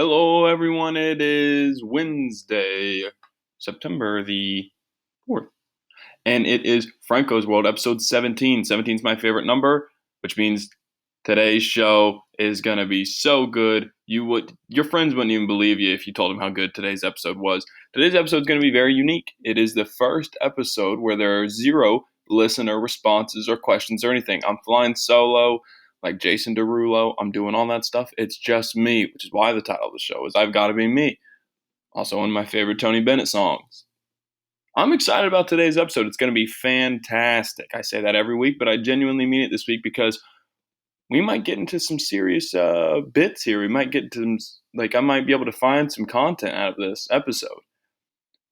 Hello, everyone. It is Wednesday, September the 4th, and it is Franco's World, episode 17. 17 is my favorite number, which means today's show is going to be so good. Your friends wouldn't even believe you if you told them how good today's episode was. Today's episode is going to be very unique. It is the first episode where there are zero listener responses or questions or anything. I'm flying solo like Jason Derulo. I'm doing all that stuff. It's just me, which is why the title of the show is I've Gotta Be Me. Also one of my favorite Tony Bennett songs. I'm excited about today's episode. It's going to be fantastic. I say that every week, but I genuinely mean it this week because we might get into some serious bits here. We might get to, I might be able to find some content out of this episode.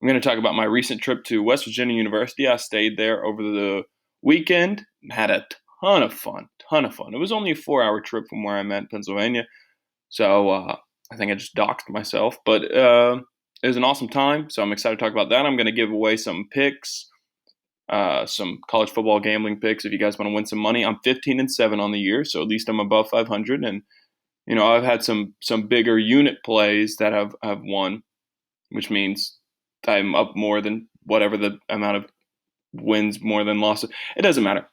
I'm going to talk about my recent trip to West Virginia University. I stayed there over the weekend and had a ton of fun. It was only a 4-hour trip from where I'm at in Pennsylvania, so I think I just doxed myself. But it was an awesome time, so I'm excited to talk about that. I'm going to give away some picks, some college football gambling picks if you guys want to win some money. I'm 15-7 on the year, so at least I'm above 500. And I've had some bigger unit plays that have won, which means I'm up more than whatever the amount of wins more than losses. It doesn't matter.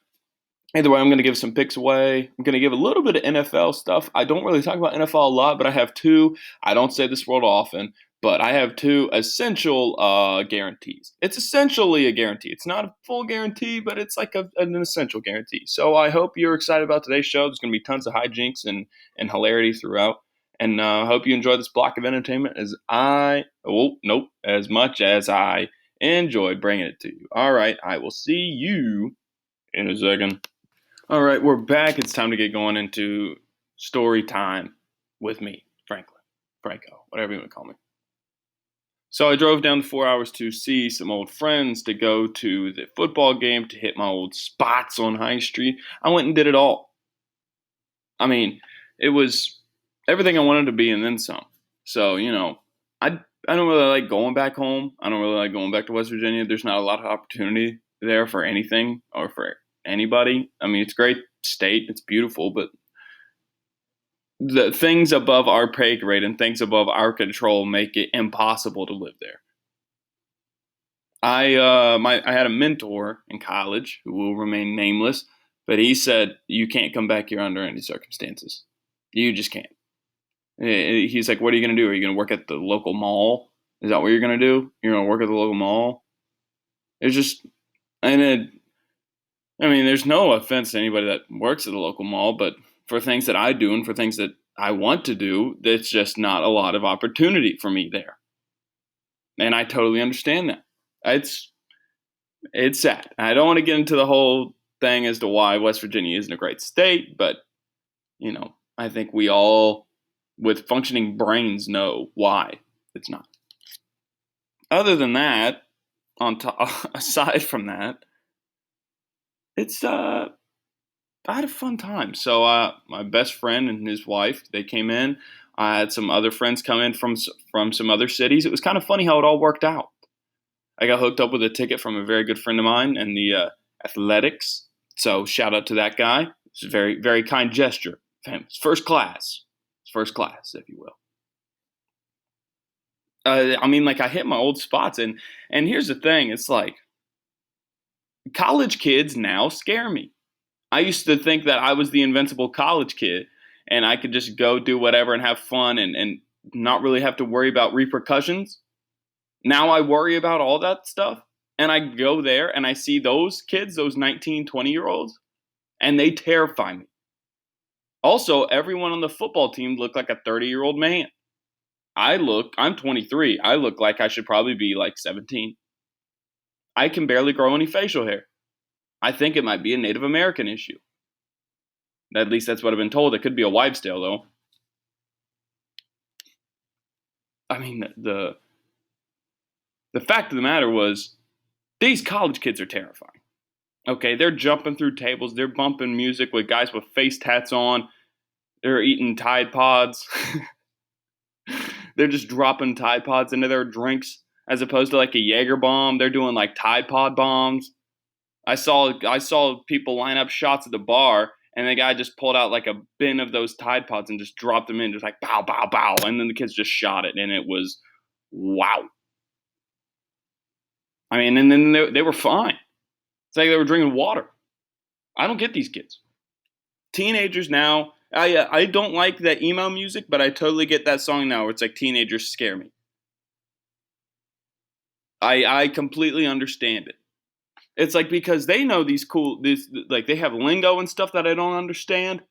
Either way, I'm going to give some picks away. I'm going to give a little bit of NFL stuff. I don't really talk about NFL a lot, but I have two. I don't say this word often, but I have two essential guarantees. It's essentially a guarantee. It's not a full guarantee, but it's like an essential guarantee. So I hope you're excited about today's show. There's going to be tons of hijinks and hilarity throughout. And I hope you enjoy this block of entertainment as much as I enjoyed bringing it to you. All right, I will see you in a second. All right, we're back. It's time to get going into story time with me, Franco, whatever you want to call me. So I drove down the 4 hours to see some old friends, to go to the football game, to hit my old spots on High Street. I went and did it all. I mean, it was everything I wanted to be and then some. So, I don't really like going back home. I don't really like going back to West Virginia. There's not a lot of opportunity there for anything or for anybody. I mean, it's a great state. It's beautiful, but the things above our pay grade and things above our control make it impossible to live there. I had a mentor in college who will remain nameless, but he said you can't come back here under any circumstances. You just can't. He's like, what are you going to do? Are you going to work at the local mall? Is that what you're going to do? You're going to work at the local mall? It's just, there's no offense to anybody that works at the local mall, but for things that I do and for things that I want to do, there's just not a lot of opportunity for me there. And I totally understand that. It's sad. I don't want to get into the whole thing as to why West Virginia isn't a great state, but, I think we all, with functioning brains, know why it's not. Other than that, aside from that, I had a fun time. So my best friend and his wife, they came in. I had some other friends come in from some other cities. It was kind of funny how it all worked out. I got hooked up with a ticket from a very good friend of mine in the athletics. So shout out to that guy. It's a very, very kind gesture. It's first class, if you will. I hit my old spots, and here's the thing. It's like college kids now scare me. I used to think that I was the invincible college kid and I could just go do whatever and have fun and not really have to worry about repercussions. Now I worry about all that stuff, and I go there and I see those kids, those 19, 20-year-olds, and they terrify me. Also, everyone on the football team looked like a 30-year-old man. I'm 23. I look like I should probably be like 17. I can barely grow any facial hair. I think it might be a Native American issue. At least that's what I've been told. It could be a wives' tale, though. I mean, the fact of the matter was, these college kids are terrifying. Okay, they're jumping through tables. They're bumping music with guys with face tats on. They're eating Tide Pods. They're just dropping Tide Pods into their drinks as opposed to like a Jaeger bomb. They're doing like Tide Pod bombs. I saw people line up shots at the bar, and the guy just pulled out like a bin of those Tide Pods and just dropped them in, just like bow, bow, bow, and then the kids just shot it, and it was wow. I mean, and then they were fine. It's like they were drinking water. I don't get these kids. Teenagers now. I don't like that emo music, but I totally get that song now where it's like teenagers scare me. I completely understand it. It's like because they know these like they have lingo and stuff that I don't understand.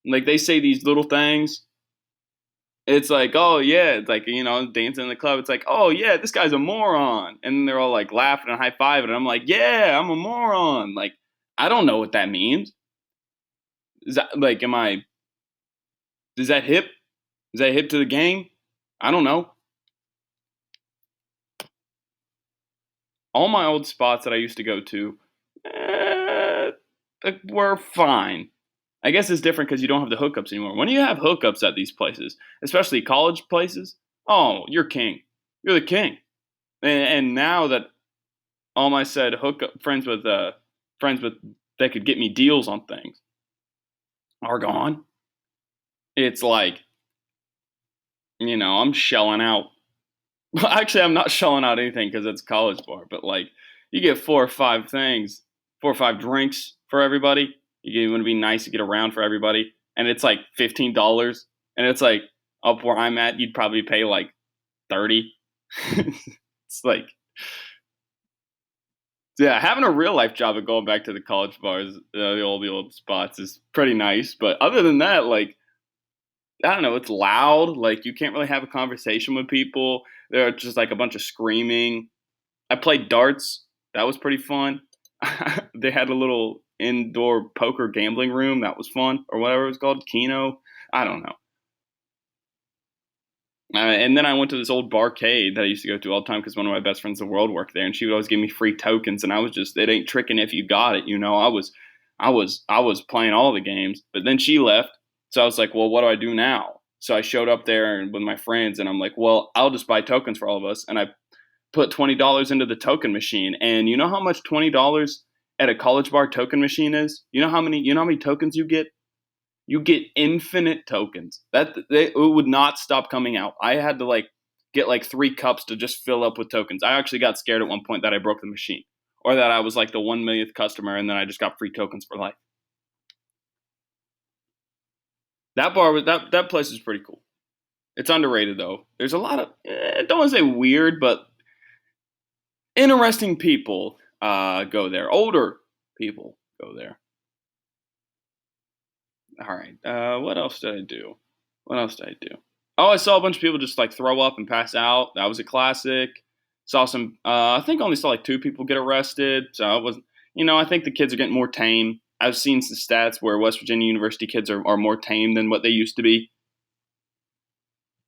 Like they say these little things. It's like, oh yeah, it's like dancing in the club. It's like, oh yeah, this guy's a moron, and then they're all like laughing and high fiving, and I'm like, yeah, I'm a moron. Like I don't know what that means. Is that like, am I? Is that hip? Is that hip to the game? I don't know. All my old spots that I used to go to eh, were fine. I guess it's different because you don't have the hookups anymore. When you have hookups at these places, especially college places, oh, you're king. You're the king. And now that all my said hookup friends with that could get me deals on things are gone, it's like I'm shelling out. Well, actually, I'm not shelling out anything because it's college bar. But like, you get 4 or 5 drinks for everybody. You want to be nice, you get around for everybody, and it's like $15. And it's like up where I'm at, you'd probably pay like 30. It's like, yeah, having a real life job and going back to the college bars, the old spots is pretty nice. But other than that, like I don't know, it's loud. Like you can't really have a conversation with people. They're just like a bunch of screaming. I played darts. That was pretty fun. They had a little indoor poker gambling room. That was fun, or whatever it was called, Keno. I don't know. And then I went to this old barcade that I used to go to all the time because one of my best friends in the world worked there, and she would always give me free tokens. And I was just, it ain't tricking if you got it, I was playing all the games, but then she left, so I was like, well, what do I do now? So I showed up there with my friends, and I'm like, well, I'll just buy tokens for all of us, and I put $20 into the token machine. And you know how much $20 at a college bar token machine is? You know how many tokens you get? You get infinite tokens. It would not stop coming out. I had to like get like 3 cups to just fill up with tokens. I actually got scared at one point that I broke the machine, or that I was like the 1 millionth customer, and then I just got free tokens for life. That place is pretty cool. It's underrated though. There's a lot of don't want to say weird, but interesting people go there. Older people go there. All right. What else did I do? What else did I do? Oh, I saw a bunch of people just like throw up and pass out. That was a classic. Saw some. I think I only saw like 2 people get arrested. So it was. I think the kids are getting more tame. I've seen some stats where West Virginia University kids are more tame than what they used to be,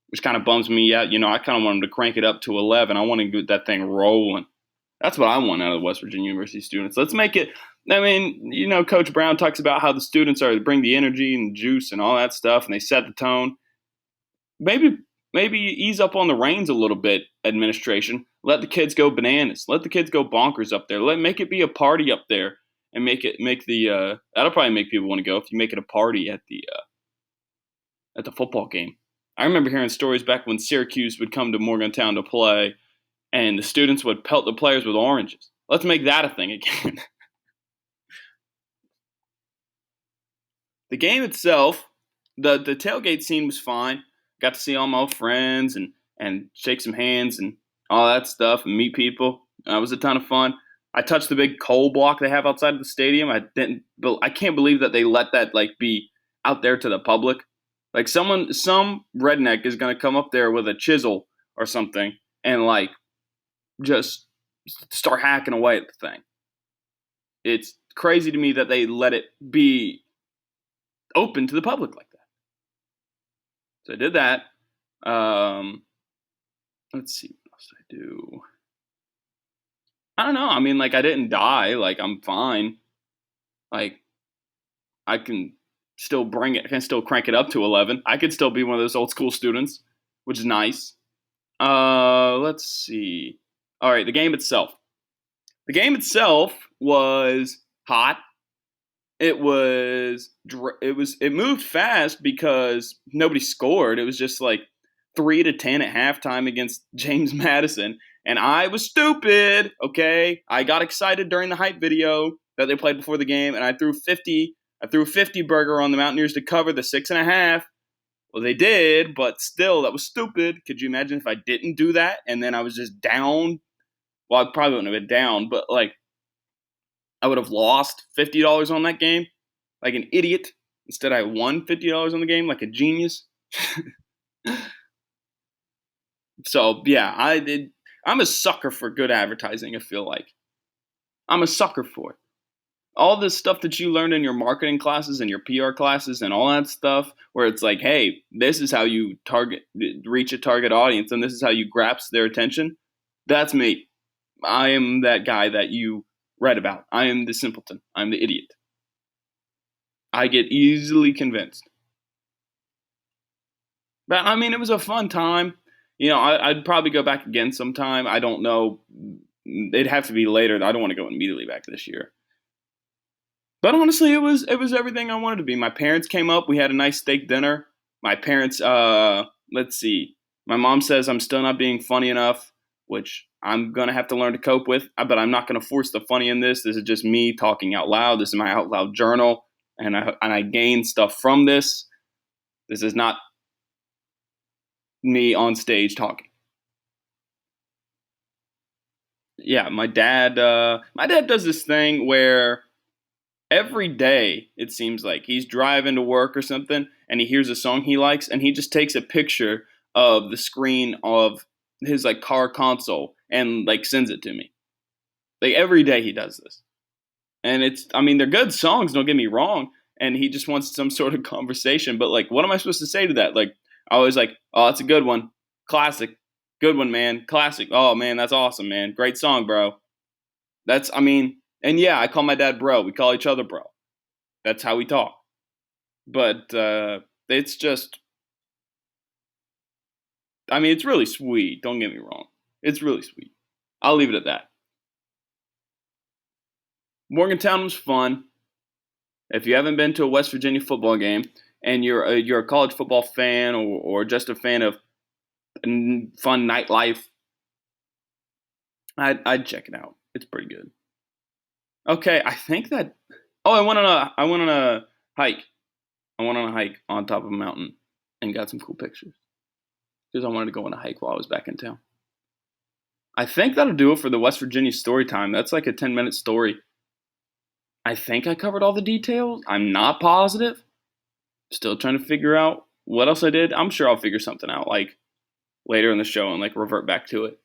which kind of bums me out. I kind of want them to crank it up to 11. I want to get that thing rolling. That's what I want out of West Virginia University students. Let's make it. I mean, Coach Brown talks about how the students are bring the energy and the juice and all that stuff, and they set the tone. Maybe ease up on the reins a little bit, administration. Let the kids go bananas. Let the kids go bonkers up there. Make it be a party up there, and make the that'll probably make people want to go if you make it a party at the football game. I remember hearing stories back when Syracuse would come to Morgantown to play, and the students would pelt the players with oranges. Let's make that a thing again. The game itself, the tailgate scene was fine. Got to see all my old friends and shake some hands and all that stuff and meet people. It was a ton of fun. I touched the big coal block they have outside of the stadium. I can't believe that they let that like be out there to the public. Like some redneck is gonna come up there with a chisel or something and like just start hacking away at the thing. It's crazy to me that they let it be open to the public like that. So I did that. Let's see what else did I do. I don't know. I mean, like I didn't die. Like I'm fine. Like I can still bring it. I can still crank it up to 11. I could still be one of those old school students, which is nice. Let's see. All right, the game itself. The game itself was hot. it moved fast because nobody scored. It was just like 3-10 at halftime against James Madison, and I was stupid. Okay, I got excited during the hype video that they played before the game, and I threw 50. I threw 50 burger on the Mountaineers to cover the 6.5. Well, they did, but still, that was stupid. Could you imagine if I didn't do that and then I was just down? Well, I probably wouldn't have been down, but like I would have lost $50 on that game like an idiot. Instead, I won $50 on the game like a genius. So yeah, I did. I'm a sucker for good advertising. I feel like I'm a sucker for it. All this stuff that you learned in your marketing classes and your PR classes and all that stuff, where it's like, hey, this is how you reach a target audience, and this is how you grasp their attention. That's me. I am that guy that you read about. I am the simpleton. I'm the idiot. I get easily convinced. But I mean, it was a fun time. I'd probably go back again sometime. I don't know. It'd have to be later. I don't want to go immediately back this year. But honestly, it was everything I wanted to be. My parents came up. We had a nice steak dinner. My parents, let's see. My mom says I'm still not being funny enough, which I'm gonna have to learn to cope with. But I'm not gonna force the funny in this. This is just me talking out loud. This is my out loud journal, and I gain stuff from this. This is not me on stage talking. Yeah, my dad does this thing where every day it seems like he's driving to work or something and he hears a song he likes and he just takes a picture of the screen of his like car console and like sends it to me. Like every day he does this. And I mean they're good songs, don't get me wrong, and he just wants some sort of conversation, but like what am I supposed to say to that? Like I was like, "Oh, that's a good one. Classic. Good one, man. Classic. Oh man, that's awesome, man. Great song, bro." I mean, and yeah, I call my dad bro. We call each other bro. That's how we talk. But it's just, I mean, it's really sweet. Don't get me wrong. It's really sweet. I'll leave it at that. Morgantown was fun. If you haven't been to a West Virginia football game and you're a college football fan or just a fan of fun nightlife, I'd check it out. It's pretty good. Okay, I think that. Oh, I went on a hike. I went on a hike on top of a mountain and got some cool pictures because I wanted to go on a hike while I was back in town. I think that'll do it for the West Virginia story time. That's like a 10-minute story. I think I covered all the details. I'm not positive. Still trying to figure out what else I did. I'm sure I'll figure something out like later in the show and like revert back to it.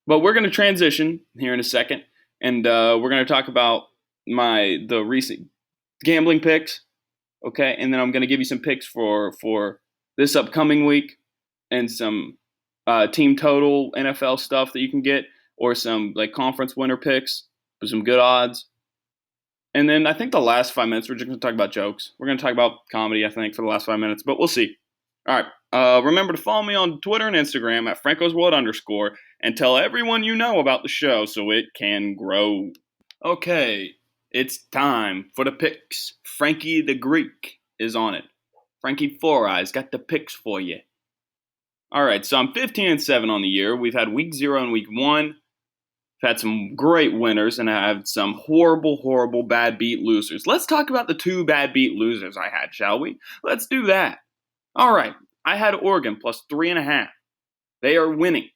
But we're going to transition here in a second, and we're going to talk about the recent gambling picks. Okay, and then I'm going to give you some picks for this upcoming week and some team total NFL stuff that you can get, or some like conference winner picks with some good odds. And then I think the last 5 minutes we're just going to talk about jokes. We're going to talk about comedy, I think, for the last 5 minutes, but we'll see. All right. Remember to follow me on Twitter and Instagram at FrancosWorld_ and tell everyone you know about the show so it can grow. Okay, it's time for the picks. Frankie the Greek is on it. Frankie Four Eyes got the picks for you. All right, so I'm 15-7 on the year. We've had week 0 and week 1. I've had some great winners, and I have some horrible, horrible bad beat losers. Let's talk about the 2 bad beat losers I had, shall we? Let's do that. All right, I had Oregon plus 3.5. They are winning.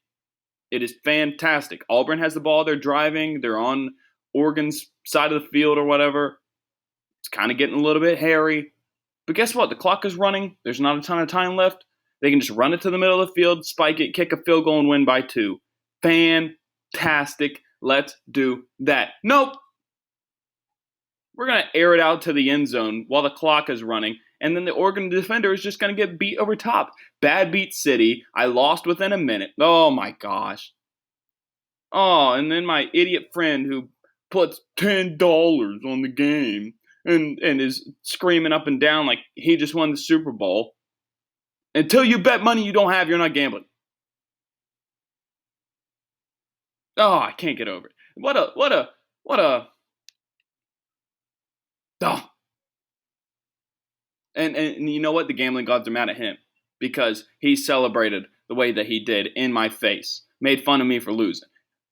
It is fantastic. Auburn has the ball. They're driving. They're on Oregon's side of the field or whatever. It's kind of getting a little bit hairy. But guess what? The clock is running. There's not a ton of time left. They can just run it to the middle of the field, spike it, kick a field goal, and win by 2. Fantastic. Let's do that. Nope. We're going to air it out to the end zone while the clock is running, and then the Oregon defender is just going to get beat over top. Bad beat city. I lost within a minute. Oh, my gosh. Oh, and then my idiot friend who puts $10 on the game and is screaming up and down like he just won the Super Bowl. Until you bet money you don't have, you're not gambling. Oh, I can't get over it. What a Duh. And you know what? The gambling gods are mad at him because he celebrated the way that he did in my face, made fun of me for losing.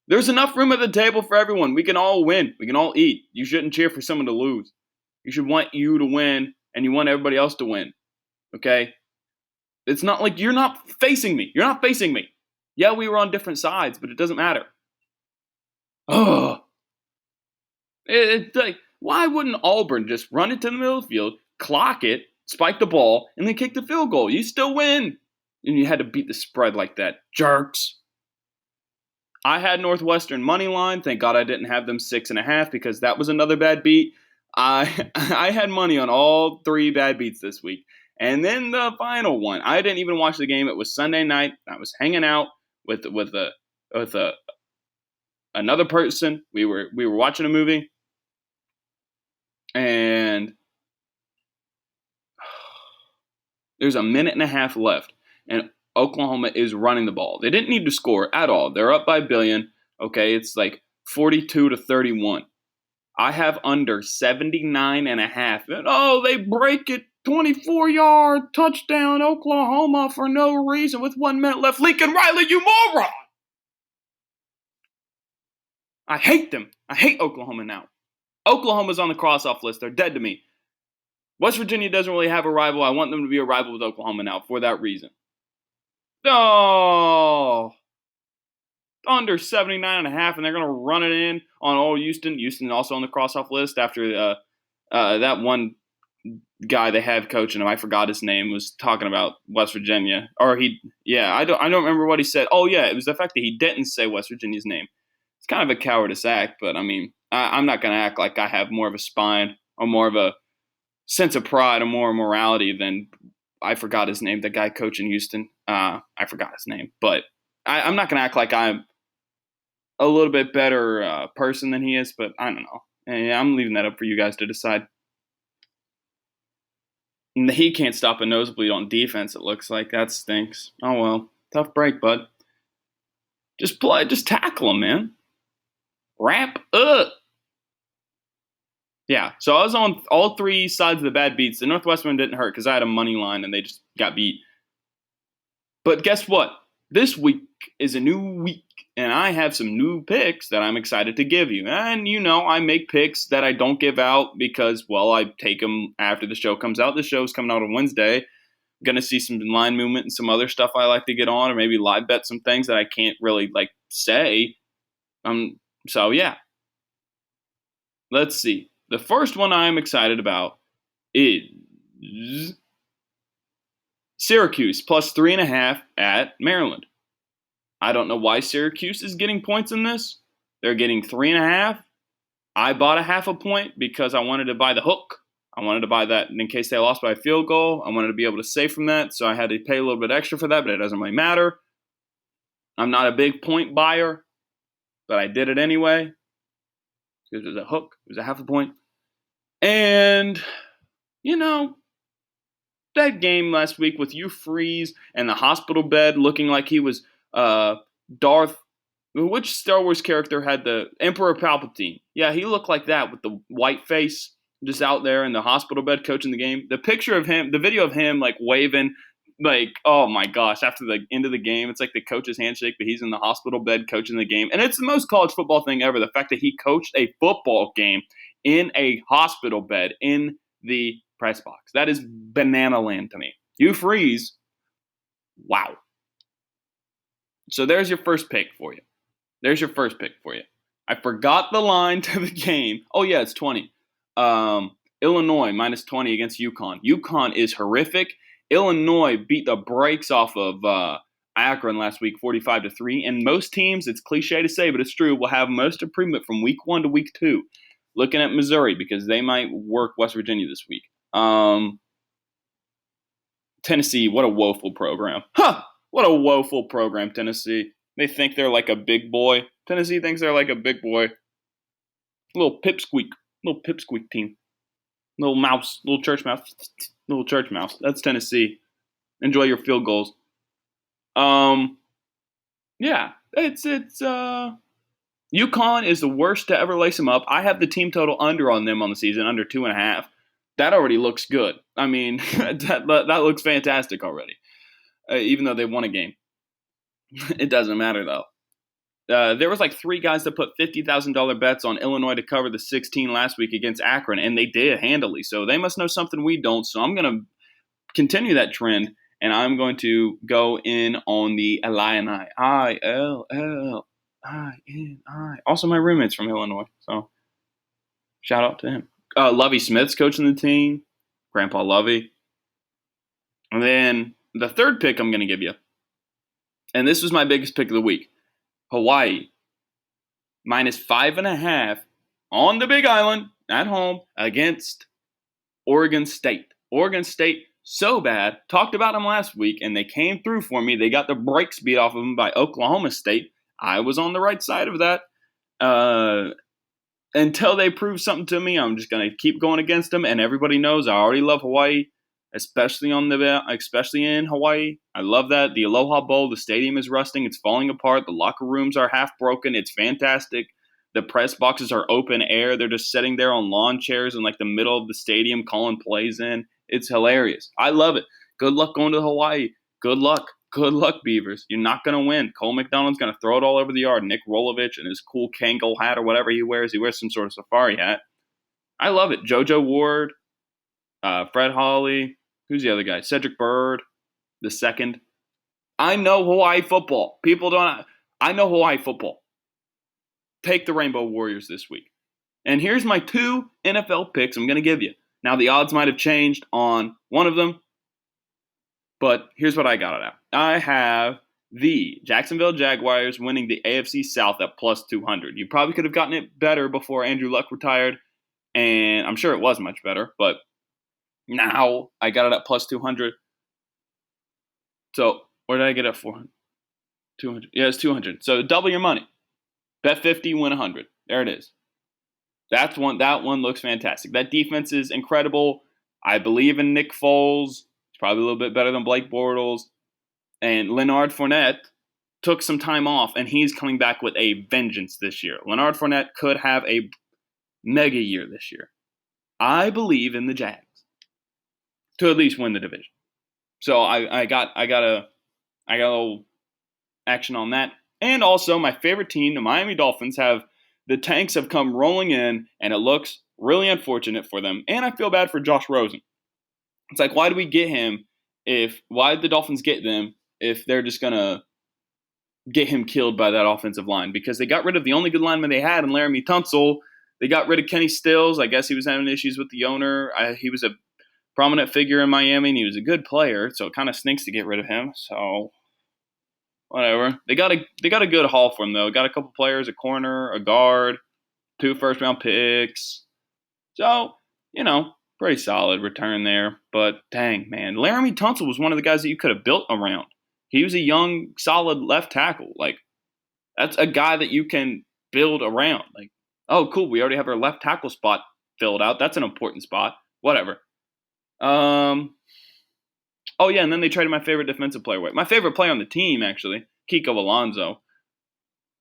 There's enough room at the table for everyone. We can all win. We can all eat. You shouldn't cheer for someone to lose. You should want you to win, and you want everybody else to win. Okay? It's not like you're not facing me. You're not facing me. Yeah, we were on different sides, but it doesn't matter. Ugh. It's like, why wouldn't Auburn just run it to the middle of the field, clock it, spike the ball, and then kick the field goal? You still win. And you had to beat the spread like that. Jerks. I had Northwestern money line. Thank God I didn't have them 6.5 because that was another bad beat. I had money on all 3 bad beats this week. And then the final one. I didn't even watch the game. It was Sunday night. I was hanging out with another person. We were watching a movie, and there's a minute and a half left, and Oklahoma is running the ball. They didn't need to score at all. They're up by a billion. Okay, it's like 42-31. I have under 79.5. And they break it. 24-yard touchdown, Oklahoma for no reason with 1 minute left. Lincoln Riley, you moron! I hate them. I hate Oklahoma now. Oklahoma's on the cross-off list. They're dead to me. West Virginia doesn't really have a rival. I want them to be a rival with Oklahoma now for that reason. Oh, under 79.5, and they're going to run it in on old Houston. Houston also on the cross-off list after that one guy they have coaching him, I forgot his name, was talking about West Virginia. I don't remember what he said. Oh, yeah, it was the fact that he didn't say West Virginia's name. It's kind of a cowardice act, but I mean, I'm not going to act like I have more of a spine or more of a sense of pride or more morality than I forgot his name, the guy coaching Houston. I forgot his name, but I'm not going to act like I'm a little bit better person than he is, but I don't know. And I'm leaving that up for you guys to decide. And he can't stop a nosebleed on defense, it looks like. That stinks. Oh, well. Tough break, bud. Just play. Just tackle him, man. Wrap up. Yeah, so I was on all 3 sides of the bad beats. The Northwestern didn't hurt because I had a money line and they just got beat. But guess what? This week is a new week, and I have some new picks that I'm excited to give you. And I make picks that I don't give out because, well, I take them after the show comes out. The show's coming out on Wednesday. I'm going to see some line movement and some other stuff I like to get on, or maybe live bet some things that I can't really, say. So, yeah. Let's see. The first one I'm excited about is Syracuse plus 3.5 at Maryland. I don't know why Syracuse is getting points in this. They're getting 3.5. I bought a 0.5 point because I wanted to buy the hook. I wanted to buy that in case they lost by a field goal. I wanted to be able to save from that, so I had to pay a little bit extra for that, but it doesn't really matter. I'm not a big point buyer, but I did it anyway. It was a hook. It was a 0.5 point. And, that game last week with Hugh Freeze and the hospital bed looking like he was Darth. Which Star Wars character had the Emperor Palpatine? Yeah, he looked like that with the white face just out there in the hospital bed coaching the game. The picture of him, the video of him waving, oh my gosh, after the end of the game, it's like the coach's handshake, but he's in the hospital bed coaching the game. And it's the most college football thing ever. The fact that he coached a football game in a hospital bed in the press box. That is banana land to me. Hugh Freeze, wow. So there's your first pick for you. I forgot the line to the game. Oh, yeah, it's 20. Illinois minus 20 against UConn. UConn is horrific. Illinois beat the brakes off of Akron last week, 45-3. And most teams, it's cliche to say, but it's true, will have most improvement from week 1 to week 2. Looking at Missouri because they might work West Virginia this week. Tennessee, what a woeful program. What a woeful program, Tennessee. They think they're like a big boy. Tennessee thinks they're like a big boy. Little pipsqueak team. Little mouse, little church mouse. That's Tennessee. Enjoy your field goals. Yeah, it's UConn is the worst to ever lace them up. I have the team total under on them on the season, under 2.5. That already looks good. I mean, that looks fantastic already. Even though they won a game, it doesn't matter though. There was like 3 guys that put $50,000 bets on Illinois to cover the 16 last week against Akron, and they did handily. So they must know something we don't. So I'm going to continue that trend, and I'm going to go in on the Illini. Illini. Also, my roommate's from Illinois, so shout out to him. Lovie Smith's coaching the team, Grandpa Lovie. And then the third pick I'm going to give you, and this was my biggest pick of the week, Hawaii, -5.5 on the Big Island at home against Oregon State. Oregon State, so bad. Talked about them last week, and they came through for me. They got the brakes beat off of them by Oklahoma State. I was on the right side of that. Until they prove something to me, I'm just going to keep going against them. And everybody knows I already love Hawaii, especially in Hawaii. I love that. The Aloha Bowl, the stadium is rusting. It's falling apart. The locker rooms are half broken. It's fantastic. The press boxes are open air. They're just sitting there on lawn chairs in like the middle of the stadium calling plays in. It's hilarious. I love it. Good luck going to Hawaii. Good luck. Good luck, Beavers. You're not going to win. Cole McDonald's going to throw it all over the yard. Nick Rolovich and his cool Kangol hat or whatever he wears some sort of safari hat. I love it. JoJo Ward, Fred Hawley. Who's the other guy? Cedric Bird, the second. I know Hawaii football. I know Hawaii football. Take the Rainbow Warriors this week. And here's my 2 NFL picks I'm going to give you. Now, the odds might have changed on one of them, but here's what I got it at. I have the Jacksonville Jaguars winning the AFC South at +200. You probably could have gotten it better before Andrew Luck retired, and I'm sure it was much better, but now I got it at +200. So where did I get it at 400? 200. Yeah, it's 200. So double your money. Bet 50, win 100. There it is. That one looks fantastic. That defense is incredible. I believe in Nick Foles. He's probably a little bit better than Blake Bortles. And Leonard Fournette took some time off, and he's coming back with a vengeance this year. Leonard Fournette could have a mega year this year. I believe in the Jags to at least win the division. So I got a little action on that. And also my favorite team, the Miami Dolphins, the tanks have come rolling in, and it looks really unfortunate for them. And I feel bad for Josh Rosen. It's like, why do we get him why did the Dolphins get them if they're just going to get him killed by that offensive line? Because they got rid of the only good lineman they had in Laramie Tunsil. They got rid of Kenny Stills. I guess he was having issues with the owner. He was a prominent figure in Miami, and he was a good player, so it kind of stinks to get rid of him. So whatever. They got a good haul for him, though. Got a couple players, a corner, a guard, 2 first-round picks. So, pretty solid return there. But dang, man, Laramie Tunsil was one of the guys that you could have built around. He was a young, solid left tackle. Like, that's a guy that you can build around. Like, oh, cool, we already have our left tackle spot filled out. That's an important spot. Whatever. Oh, yeah, and then they traded my favorite defensive player away. My favorite player on the team, actually, Kiko Alonso.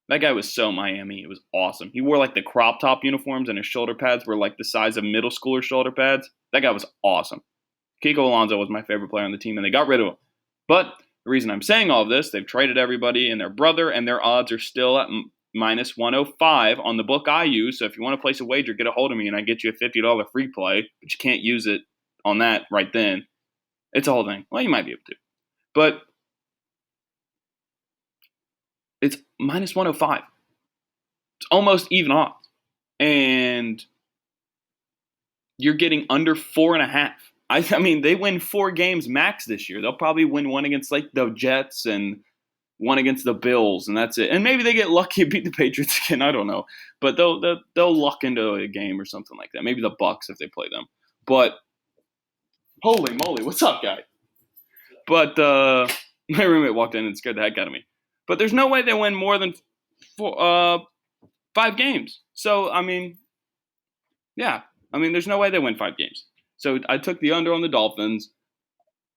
That guy was so Miami. It was awesome. He wore, like, the crop top uniforms, and his shoulder pads were, like, the size of middle schooler shoulder pads. That guy was awesome. Kiko Alonso was my favorite player on the team, and they got rid of him. But the reason I'm saying all of this, they've traded everybody and their brother, and their odds are still at -105 on the book I use. So if you want to place a wager, get a hold of me, and I get you a $50 free play, but you can't use it on that right then. It's a whole thing. Well, you might be able to. But it's -105. It's almost even odds. And you're getting under 4.5. I mean, they win 4 games max this year. They'll probably win one against like the Jets and one against the Bills, and that's it. And maybe they get lucky and beat the Patriots again. I don't know. But they'll luck into a game or something like that. Maybe the Bucks if they play them. But holy moly, what's up, guy? But my roommate walked in and scared the heck out of me. But there's no way they win more than 5 games. So, I mean, yeah. I mean, there's no way they win 5 games. So I took the under on the Dolphins,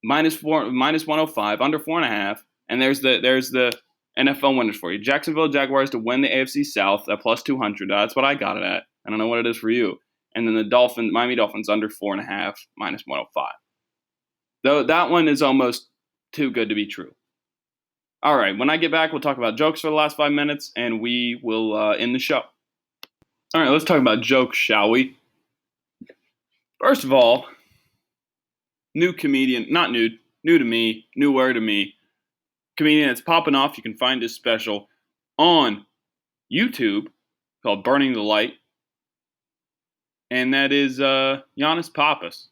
-105, under 4.5. And there's the NFL winners for you. Jacksonville Jaguars to win the AFC South at plus 200. That's what I got it at. I don't know what it is for you. And then the Miami Dolphins under 4.5 minus 105. Though that one is almost too good to be true. All right, when I get back, we'll talk about jokes for the last 5 minutes, and we will end the show. All right, let's talk about jokes, shall we? First of all, new comedian, not new to me, newer to me, comedian that's popping off. You can find his special on YouTube called Burning the Light, and that is Giannis Papas.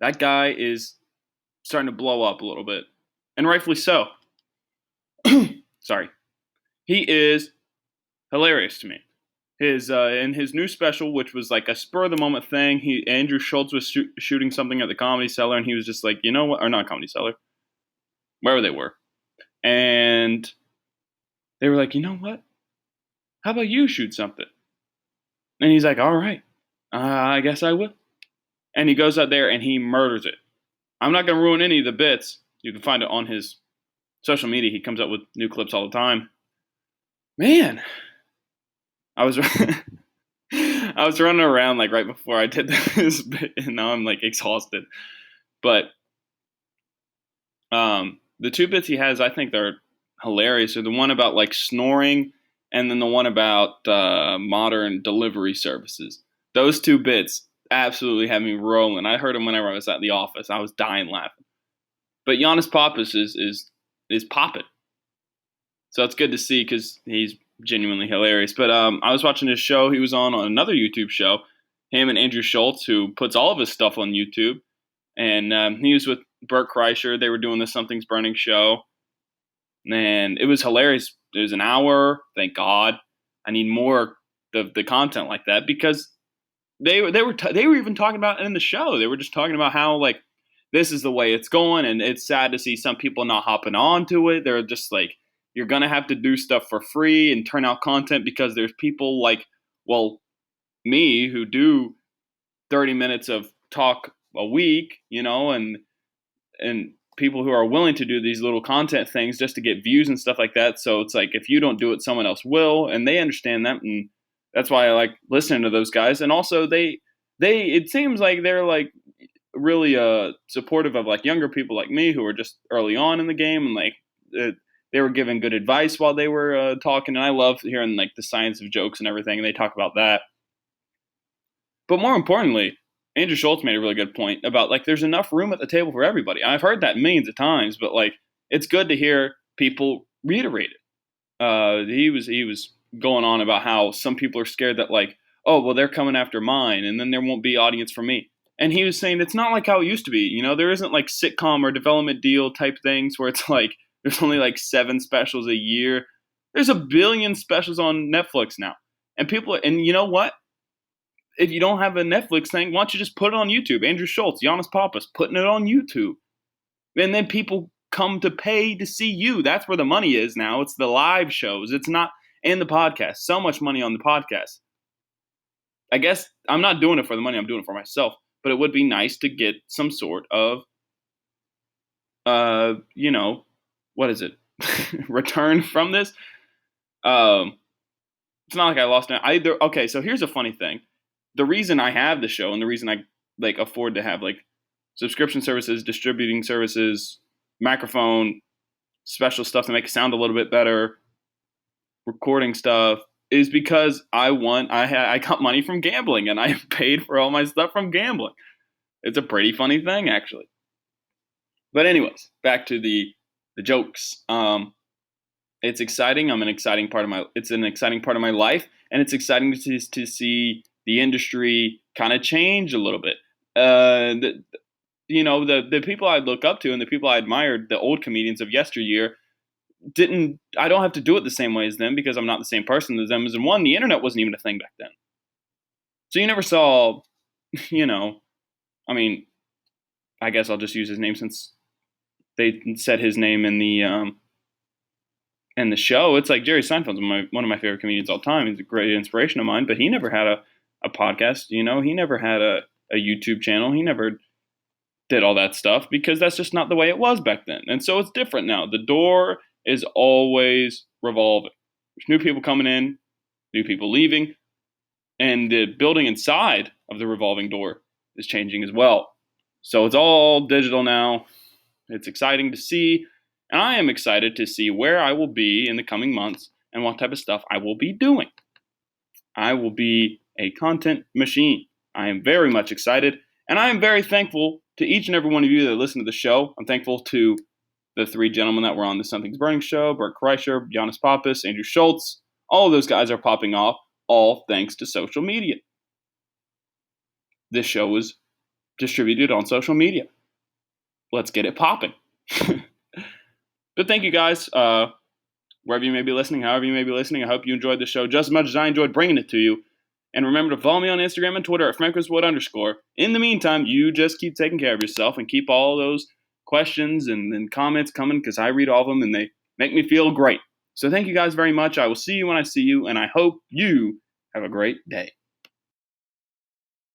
That guy is starting to blow up a little bit, and rightfully so. Sorry. He is hilarious to me. In his new special, which was like a spur of the moment thing, Andrew Schultz was shooting something at the Comedy Cellar, and he was just like, you know what, or not Comedy Cellar, wherever they were, and they were like, you know what, how about you shoot something? And he's like, all right, I guess I will. And he goes out there and he murders it. I'm not gonna ruin any of the bits. You can find it on his social media. He comes up with new clips all the time. Man, I was running around like right before I did this bit, and now I'm like exhausted. But the two bits he has, I think they're hilarious. Are the one about like snoring, and then the one about modern delivery services. Those two bits absolutely had me rolling. I heard them whenever I was at the office. I was dying laughing. But Giannis Papas is popping. So it's good to see because he's genuinely hilarious. But I was watching his show. He was on another YouTube show, him and Andrew Schultz, who puts all of his stuff on YouTube. And he was with Bert Kreischer. They were doing the Something's Burning show. And it was hilarious. It was an hour. Thank God. I need more of the content like that because they were even talking about it in the show. They were just talking about how like this is the way it's going, and it's sad to see some people not hopping on to it. They're just like, you're going to have to do stuff for free and turn out content because there's people like, well, me who do 30 minutes of talk a week, you know, and people who are willing to do these little content things just to get views and stuff like that. So it's like, if you don't do it, someone else will, and they understand that. And that's why I like listening to those guys. And also it seems like they're like really supportive of like younger people like me who are just early on in the game, and like they were giving good advice while they were talking. And I love hearing like the science of jokes and everything, and they talk about that. But more importantly, Andrew Schultz made a really good point about like there's enough room at the table for everybody. I've heard that millions of times, but like it's good to hear people reiterate it. He was going on about how some people are scared that like, oh well, they're coming after mine, and then there won't be audience for me. And he was saying it's not like how it used to be. You know, there isn't like sitcom or development deal type things where it's like there's only like 7 specials a year. There's a billion specials on Netflix now, and you know what? If you don't have a Netflix thing, why don't you just put it on YouTube? Andrew Schultz, Giannis Papas, putting it on YouTube. And then people come to pay to see you. That's where the money is now. It's the live shows. It's not in the podcast. So much money on the podcast. I guess I'm not doing it for the money. I'm doing it for myself. But it would be nice to get some sort of, you know, what is it? return from this. It's not like I lost it either. Okay, so here's a funny thing. The reason I have the show and the reason I like afford to have like subscription services, distributing services, microphone, special stuff to make it sound a little bit better, recording stuff is because I got money from gambling and I paid for all my stuff from gambling. It's a pretty funny thing actually. But anyways, back to the jokes. It's exciting. It's an exciting part of my life, and it's exciting to see the industry kind of change a little bit. The people I look up to and the people I admired, the old comedians of yesteryear, I don't have to do it the same way as them because I'm not the same person as them. As in one, the internet wasn't even a thing back then. So you never saw, I mean, I guess I'll just use his name since they said his name in the show. It's like Jerry Seinfeld's one of my favorite comedians all time. He's a great inspiration of mine, but he never had a podcast, he never had a YouTube channel. He never did all that stuff because that's just not the way it was back then. And so it's different now. The door is always revolving. There's new people coming in, new people leaving, and the building inside of the revolving door is changing as well. So it's all digital now. It's exciting to see, and I am excited to see where I will be in the coming months and what type of stuff I will be doing. I will be a content machine. I am very much excited, and I am very thankful to each and every one of you that listen to the show. I'm thankful to the three gentlemen that were on the Something's Burning show, Bert Kreischer, Giannis Pappas, Andrew Schultz. All of those guys are popping off, all thanks to social media. This show was distributed on social media. Let's get it popping. But thank you guys. Wherever you may be listening, however you may be listening, I hope you enjoyed the show just as much as I enjoyed bringing it to you. And remember to follow me on Instagram and Twitter at FrankosWood_. In the meantime, you just keep taking care of yourself and keep all those questions and comments coming, because I read all of them and they make me feel great. So thank you guys very much. I will see you when I see you, and I hope you have a great day.